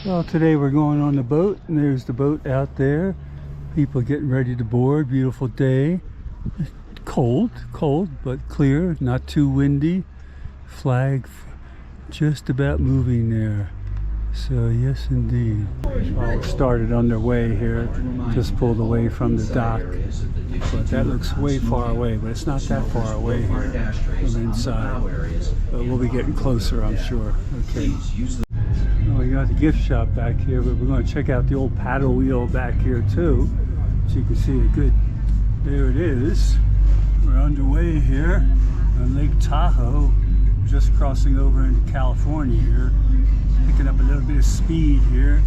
Well, today we're going on the boat, and there's the boat out there. People getting ready to board. Beautiful day. Cold, but clear, not too windy. Flag just about moving there. So yes, indeed. Well, started underway here. Just pulled away from the dock. But that looks way far away, but it's not that far away here from inside. But we'll be getting closer, I'm sure. Okay. Oh, we got the gift shop back here, but we're going to check out the old paddle wheel back here too. So you can see it good. There it is. We're underway here on Lake Tahoe. Just crossing over into California here. Picking up a little bit of speed here,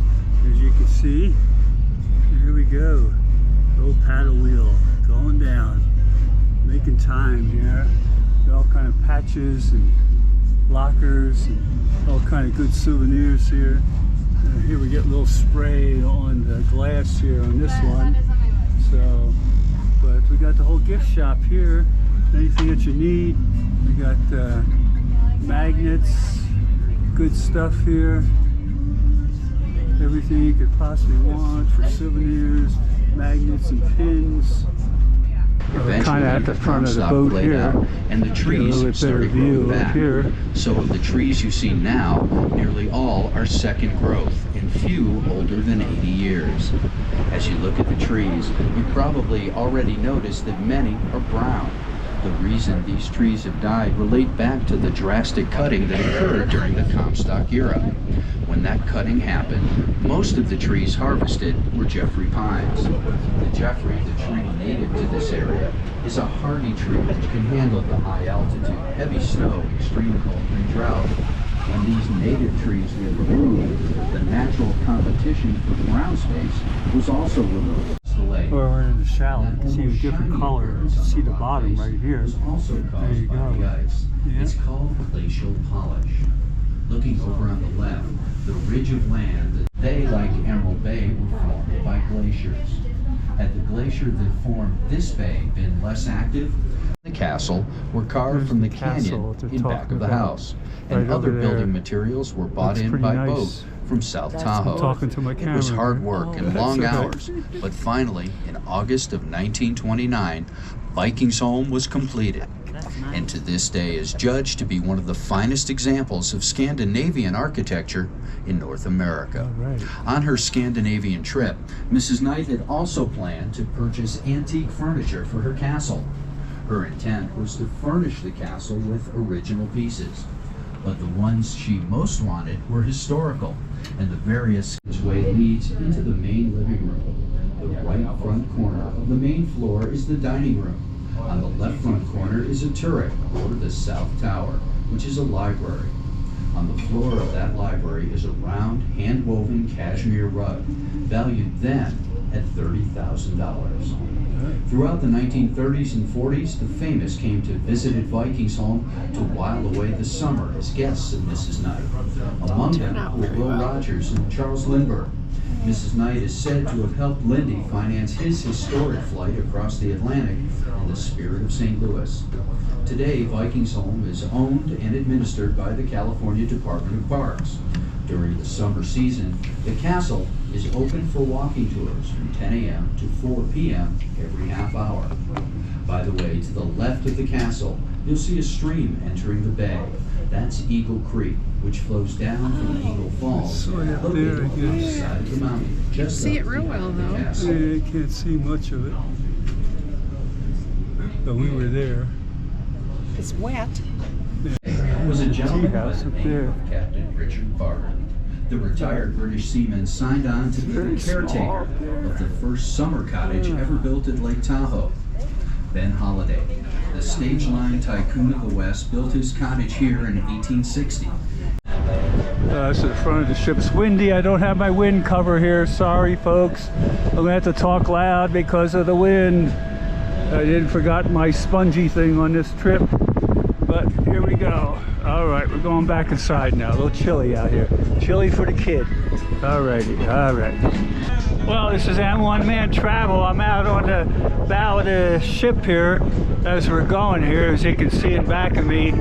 as you can see. Here we go. Old paddle wheel going down. Making time here. All kind of patches and lockers and all kind of good souvenirs here. Here we get a little spray on the glass here on this one. So, but we got the whole gift shop here. Anything that you need. We got magnets, good stuff here. Everything you could possibly want for souvenirs, magnets and pins. Kind of at the front of the boat here, and the trees started growing back. Here. So of the trees you see now, nearly all are second growth, and few older than 80 years. As you look at the trees, you probably already noticed that many are brown. The reason these trees have died relate back to the drastic cutting that occurred during the Comstock era. When that cutting happened, most of the trees harvested were Jeffrey pines. The Jeffrey, the tree native to this area, is a hardy tree which can handle the high altitude, heavy snow, extreme cold, and drought. When these native trees were removed, the natural competition for ground space was also removed. Or we're in the shallow, you can see a different color. You can see the bottom right here. There you go. Yeah. It's called glacial polish. Looking over on the left, the ridge of land, they, like Emerald Bay, were formed by glaciers. Had the glacier that formed this bay been less active, the castle were carved from the canyon in back of the house, and other building materials were bought in by boat from South Tahoe. It was hard work and long hours, but finally, in August of 1929, Vikingsholm was completed, and to this day is judged to be one of the finest examples of Scandinavian architecture in North America. On her Scandinavian trip, Mrs. Knight had also planned to purchase antique furniture for her castle. Her intent was to furnish the castle with original pieces, but the ones she most wanted were historical, and the various way leads into the main living room. The right front corner of the main floor is the dining room. On the left front corner is a turret, or the South Tower, which is a library. On the floor of that library is a round, hand-woven cashmere rug, valued then at $30,000. Throughout the 1930s and 40s, the famous came to visit at Vikingsholm to while away the summer as guests of Mrs. Knight. Among them were Will Rogers and Charles Lindbergh. Mrs. Knight is said to have helped Lindy finance his historic flight across the Atlantic in the spirit of St. Louis. Today, Vikingsholm is owned and administered by the California Department of Parks. During the summer season, the castle is open for walking tours from 10 a.m. to 4 p.m. every half hour. By the way, to the left of the castle, you'll see a stream entering the bay. That's Eagle Creek, which flows down from Eagle Falls, located on the side of the mountain. You see it real well, though. Yeah, you can't see much of it, but we were there. It's wet. Was a gentleman by the name of Captain Richard Barton. The retired British seaman signed on to be the caretaker of the first summer cottage ever built at Lake Tahoe. Ben Holliday, the stage line tycoon of the West, built his cottage here in 1860. This is the front of the ship. It's windy. I don't have my wind cover here. Sorry, folks. I'm going to have to talk loud because of the wind. I didn't forgot my spongy thing on this trip. But here we go. All right, we're going back inside now. A little chilly out here. Chilly for the kid. All righty, all right. Well, this is M1 Man Travel. I'm out on the bow of the ship here as we're going here. As you can see in back of me,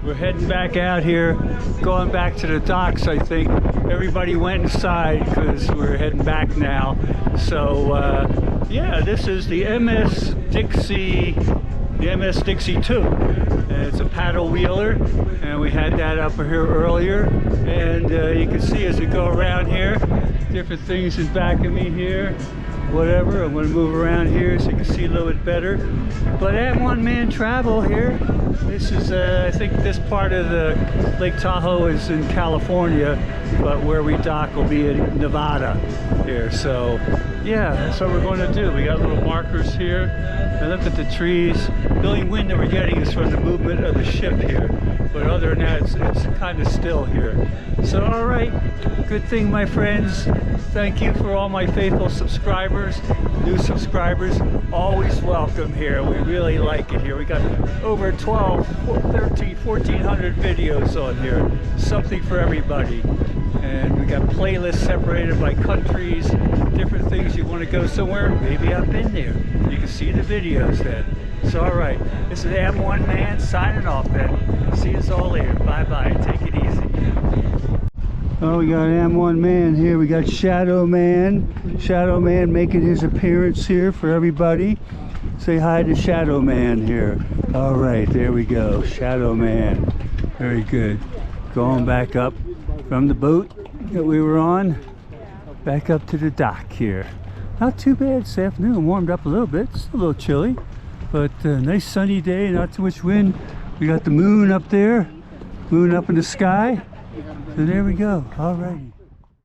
We're heading back out here, going back to the docks, I think. Everybody went inside because we're heading back now. So, yeah, this is the MS Dixie II. And it's a paddle wheeler, and we had that up here earlier. And you can see as we go around here, different things in back of me here. Whatever, I'm going to move around here so you can see a little bit better. But at one-man travel here. This is, I think this part of the Lake Tahoe is in California, but where we dock will be in Nevada here. So, yeah, that's what we're going to do. We got little markers here. And look at the trees. The only wind that we're getting is from the movement of the ship here. But other than that, it's kind of still here. So, all right, good thing, my friends. Thank you for all my faithful subscribers, new subscribers. Always welcome here. We really like it here. We got over 12, 13, 1,400 videos on here. Something for everybody. And we got playlists separated by countries, different things. You want to go somewhere, maybe I've been there. You can see the videos then. So, all right, this is M1 Man signing off then. See us all later. Bye-bye. Take it easy. Oh, we got M1 Man here. We got Shadow Man. Shadow Man making his appearance here for everybody. Say hi to Shadow Man here. All right, there we go. Shadow Man. Very good. Going back up from the boat that we were on, back up to the dock here. Not too bad this afternoon. Warmed up a little bit. It's a little chilly, but nice sunny day, not too much wind. We got the moon up there, moon up in the sky. So there we go. All righty.